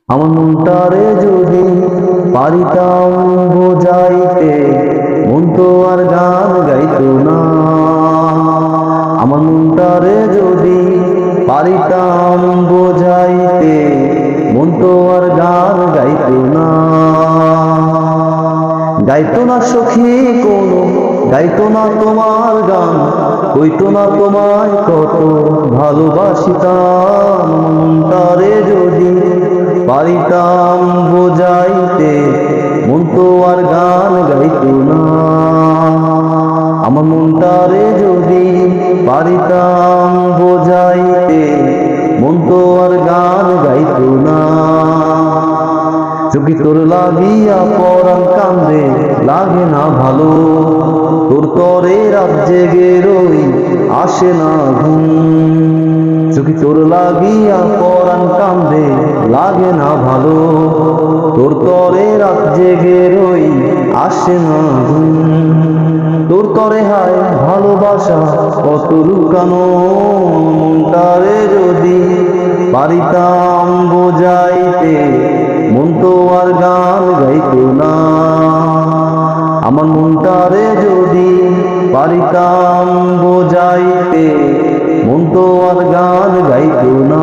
আমার মনটারে যদি পারিতাম বোঝাইতে, মন তো আর গান গাইতো না। আমার মনটারে যদি পারিতাম বোঝাইতে, মন তো আর গান গাইতো না। গাইতো না সখী কোনো, গাইতো না তোমার গান, কইতো না তোমায় কত ভালোবাসিতাম। মনটারে যদি পারিতাম বোঝাইতে, মন তো আর গান গাইতো না। আমার মনটারে যদি পারিতাম বোঝাইতে, মন তো আর গান গাইতো না। চোখে তোর লাগিয়া পরাণ কান্দে, লাগে না ভালো, তোর তরে রাত জেগে রই, আসে না ঘুম। চোখে তোর লাগিয়া পরাণ কান্দে, লাগে না ভালো, তোর তরে রাত জেগে রই, আসে না ঘুম। তোর তরে হায় ভালোবাসা কত লুকানো, মনটারে যদি পারিতাম বোঝাইতে, মন তো আর গান গাইতো না। আমার মনটারে যদি পারিতাম বোঝাইতে, মন তো আর গান গাইতো না।